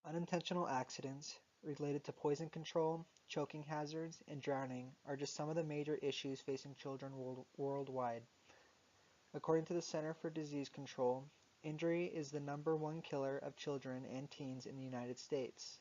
Unintentional accidents related to poison control, choking hazards, and drowning are just some of the major issues facing children worldwide. According to the Center for Disease Control, injury is the #1 killer of children and teens in the United States.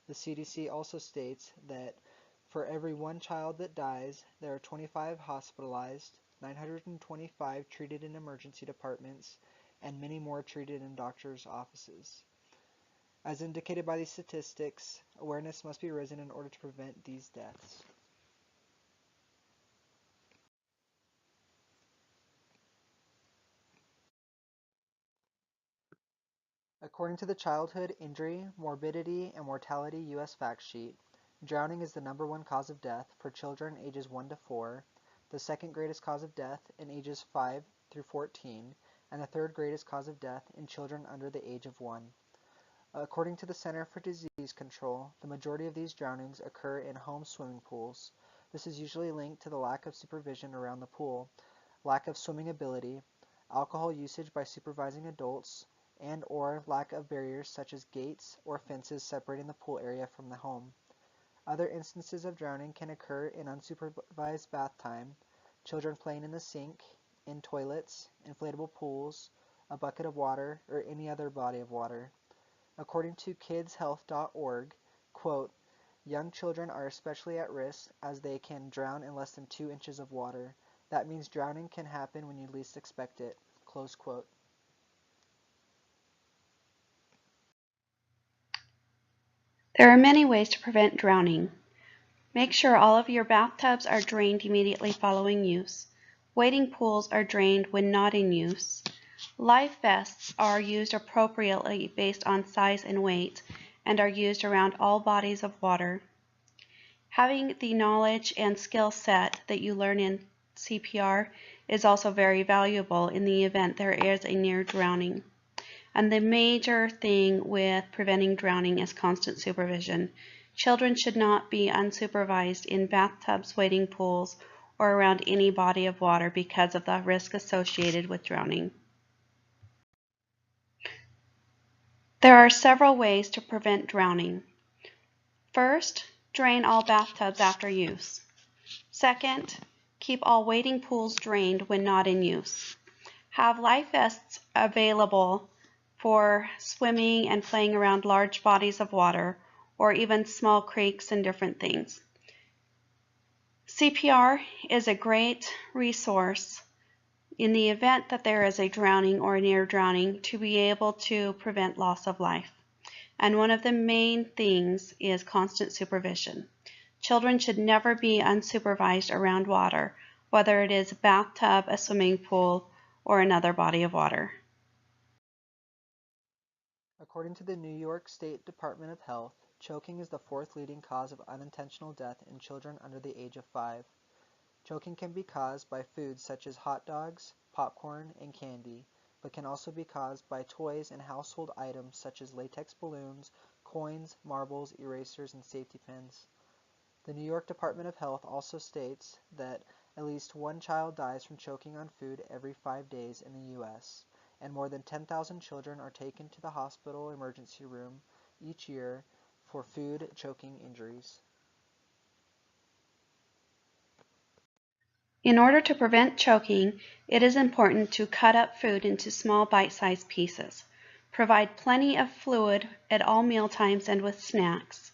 The CDC also states that for every one child that dies, there are 25 hospitalized, 925 treated in emergency departments, and many more treated in doctors' offices. As indicated by these statistics, awareness must be risen in order to prevent these deaths. According to the Childhood Injury, Morbidity, and Mortality U.S. Fact Sheet, drowning is the #1 cause of death for children ages 1 to 4, the second greatest cause of death in ages 5 through 14, and the third greatest cause of death in children under the age of 1. According to the Center for Disease Control, the majority of these drownings occur in home swimming pools. This is usually linked to the lack of supervision around the pool, lack of swimming ability, alcohol usage by supervising adults, and/or lack of barriers such as gates or fences separating the pool area from the home. Other instances of drowning can occur in unsupervised bath time, children playing in the sink, in toilets, inflatable pools, a bucket of water, or any other body of water. According to kidshealth.org, quote, young children are especially at risk as they can drown in less than 2 inches of water. That means drowning can happen when you least expect it, close quote. There are many ways to prevent drowning. Make sure all of your bathtubs are drained immediately following use. Wading pools are drained when not in use. Life vests are used appropriately based on size and weight and are used around all bodies of water. Having the knowledge and skill set that you learn in CPR is also very valuable in the event there is a near drowning. And the major thing with preventing drowning is constant supervision. Children should not be unsupervised in bathtubs, wading pools, or around any body of water because of the risk associated with drowning. There are several ways to prevent drowning. First, drain all bathtubs after use. Second, keep all wading pools drained when not in use. Have life vests available for swimming and playing around large bodies of water or even small creeks and different things. CPR is a great resource in the event that there is a drowning or near drowning to be able to prevent loss of life. And one of the main things is constant supervision. Children should never be unsupervised around water, whether it is a bathtub, a swimming pool, or another body of water. According to the New York State Department of Health, choking is the 4th leading cause of unintentional death in children under the age of 5. Choking can be caused by foods such as hot dogs, popcorn, and candy, but can also be caused by toys and household items such as latex balloons, coins, marbles, erasers, and safety pins. The New York Department of Health also states that at least one child dies from choking on food every 5 days in the U.S., and more than 10,000 children are taken to the hospital emergency room each year for food choking injuries. In order to prevent choking, it is important to cut up food into small bite-sized pieces. Provide plenty of fluid at all meal times and with snacks.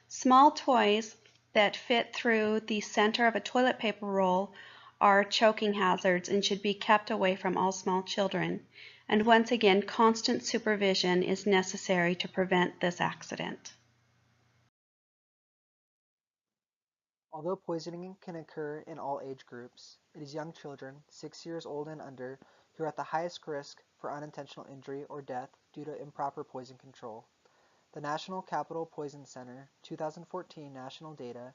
Small toys that fit through the center of a toilet paper roll are choking hazards and should be kept away from all small children. And once again, constant supervision is necessary to prevent this accident. Although poisoning can occur in all age groups, it is young children, 6 years old and under, who are at the highest risk for unintentional injury or death due to improper poison control. The National Capital Poison Center 2014 national data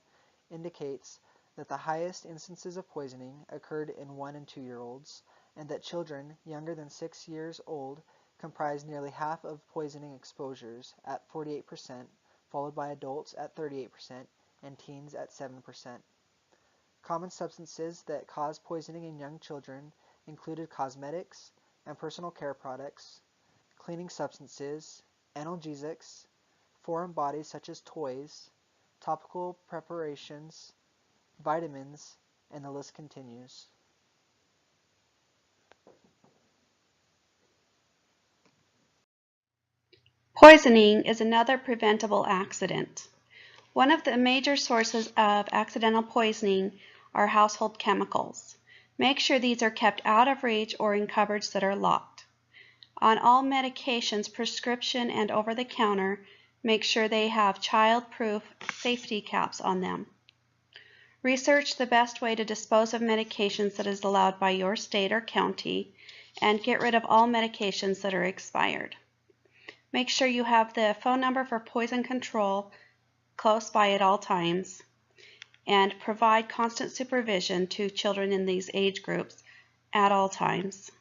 indicates that the highest instances of poisoning occurred in 1 and 2-year-olds, and that children younger than 6 years old comprise nearly half of poisoning exposures at 48%, followed by adults at 38%, and teens at 7%. Common substances that cause poisoning in young children included cosmetics and personal care products, cleaning substances, analgesics, foreign bodies such as toys, topical preparations, vitamins, and the list continues. Poisoning is another preventable accident. One of the major sources of accidental poisoning are household chemicals. Make sure these are kept out of reach or in cupboards that are locked. On all medications, prescription and over-the-counter, make sure they have child-proof safety caps on them. Research the best way to dispose of medications that is allowed by your state or county, and get rid of all medications that are expired. Make sure you have the phone number for poison control close by at all times, and provide constant supervision to children in these age groups at all times.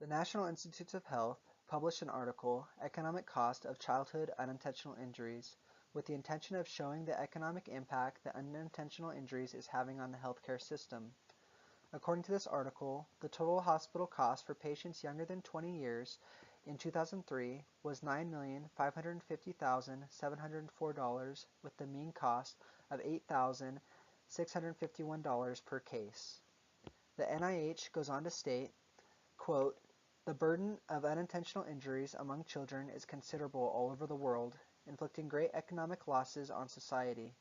The National Institutes of Health published an article, Economic Cost of Childhood Unintentional Injuries, with the intention of showing the economic impact that unintentional injuries is having on the healthcare system. According to this article, the total hospital cost for patients younger than 20 years in 2003 was $9,550,704, with the mean cost of $8,651 per case. The NIH goes on to state, quote, "The burden of unintentional injuries among children is considerable all over the world, inflicting great economic losses on society,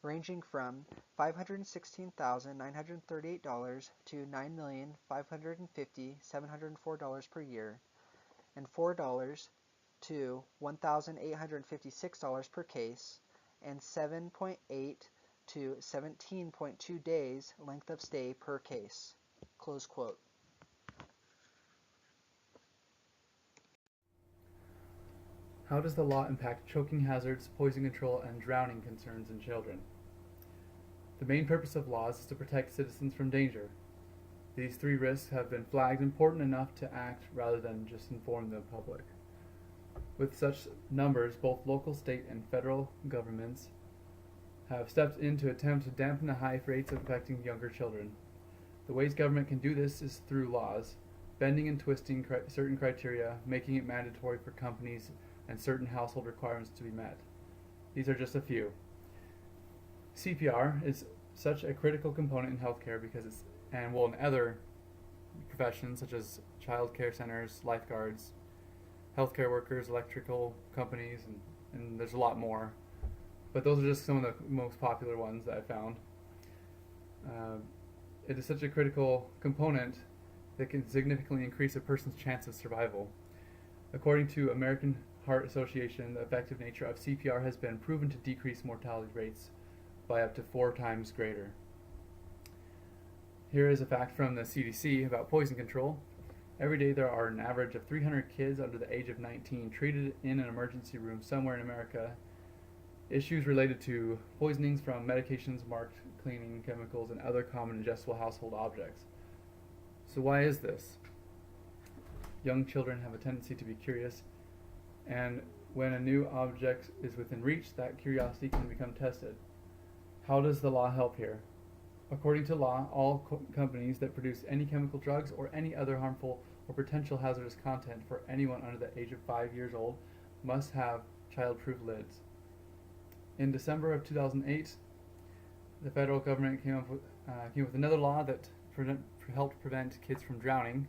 ranging from $516,938 to $9,550,704 per year, and $4 to $1,856 per case, and 7.8 to 17.2 days length of stay per case." Close quote. How does the law impact choking hazards, poison control, and drowning concerns in children? The main purpose of laws is to protect citizens from danger. These three risks have been flagged important enough to act rather than just inform the public. With such numbers, both local, state, and federal governments have stepped in to attempt to dampen the high rates affecting younger children. The ways government can do this is through laws, bending and twisting certain criteria, making it mandatory for companies and certain household requirements to be met. These are just a few. CPR is such a critical component in healthcare because it's, and in other professions such as child care centers, lifeguards, healthcare workers, electrical companies, and there's a lot more. But those are just some of the most popular ones that I found. It is such a critical component that can significantly increase a person's chance of survival. According to American Heart Association, the effective nature of CPR has been proven to decrease mortality rates by up to 4 times greater. Here is a fact from the CDC about poison control. Every day there are an average of 300 kids under the age of 19 treated in an emergency room somewhere in America. Issues related to poisonings from medications, marked cleaning chemicals, and other common ingestible household objects. So why is this? Young children have a tendency to be curious, and when a new object is within reach, that curiosity can become tested. How does the law help here? According to law, all companies that produce any chemical drugs or any other harmful or potential hazardous content for anyone under the age of 5 years old must have child-proof lids. In December of 2008, the federal government came with another law that helped prevent kids from drowning.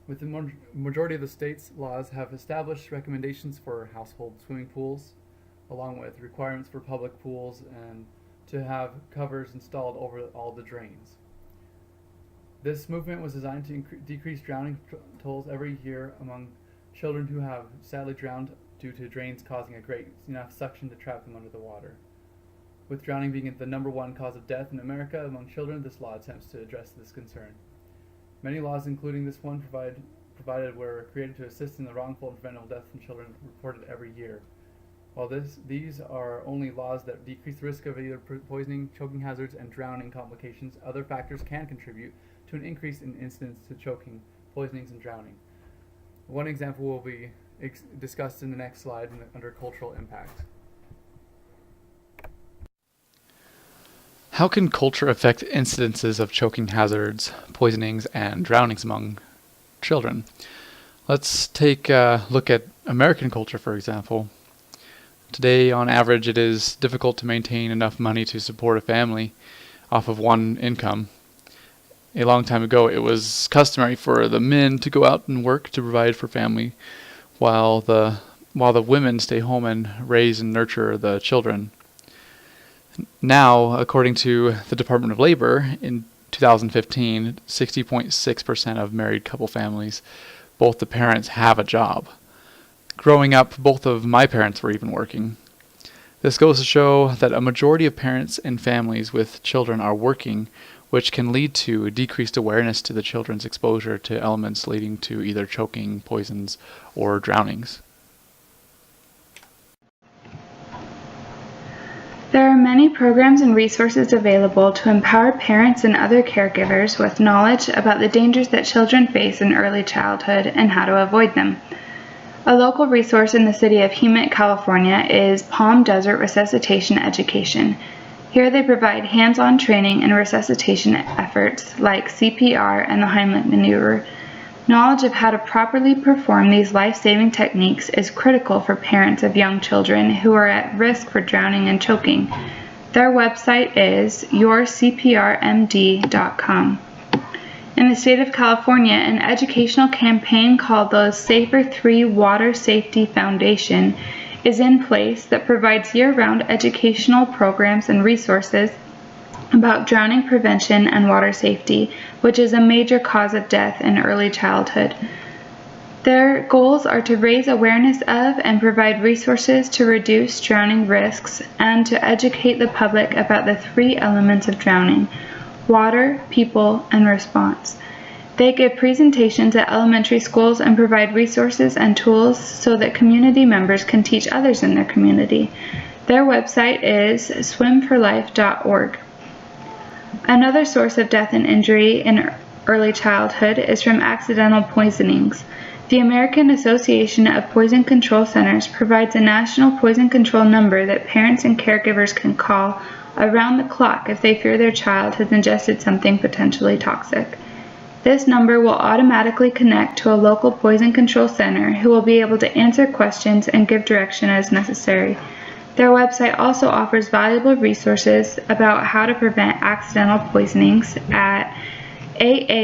With the majority of the state's laws have established recommendations for household swimming pools, along with requirements for public pools and to have covers installed over all the drains. This movement was designed to decrease drowning tolls every year among children who have sadly drowned due to drains causing a great enough suction to trap them under the water. With drowning being the #1 cause of death in America among children, this law attempts to address this concern. Many laws, including this one, provided were created to assist in the wrongful and preventable deaths from children reported every year. While these are only laws that decrease the risk of either poisoning, choking hazards, and drowning complications, other factors can contribute to an increase in incidents to choking, poisonings, and drowning. One example will be discussed in the next slide under cultural impact. How can culture affect incidences of choking hazards, poisonings, and drownings among children. Let's take a look at American culture, for example. Today, on average, it is difficult to maintain enough money to support a family off of one income. A long time ago, it was customary for the men to go out and work to provide for family, while the women stay home and raise and nurture the children. Now, according to the Department of Labor, in 2015, 60.6% of married couple families, both the parents have a job. Growing up, both of my parents were even working. This goes to show that a majority of parents and families with children are working, which can lead to decreased awareness to the children's exposure to elements leading to either choking, poisons, or drownings. There are many programs and resources available to empower parents and other caregivers with knowledge about the dangers that children face in early childhood and how to avoid them. A local resource in the city of Hemet, California is Palm Desert Resuscitation Education. Here they provide hands-on training in resuscitation efforts like CPR and the Heimlich maneuver. Knowledge of how to properly perform these life-saving techniques is critical for parents of young children who are at risk for drowning and choking. Their website is yourcprmd.com. In the state of California, an educational campaign called the Safer 3 Water Safety Foundation is in place that provides year-round educational programs and resources about drowning prevention and water safety, which is a major cause of death in early childhood. Their goals are to raise awareness of and provide resources to reduce drowning risks and to educate the public about the 3 elements of drowning: water, people, and response. They give presentations at elementary schools and provide resources and tools so that community members can teach others in their community. Their website is swimforlife.org. Another source of death and injury in early childhood is from accidental poisonings. The American Association of Poison Control Centers provides a national poison control number that parents and caregivers can call around the clock if they fear their child has ingested something potentially toxic. This number will automatically connect to a local poison control center who will be able to answer questions and give direction as necessary. Their website also offers valuable resources about how to prevent accidental poisonings at aapcc.org.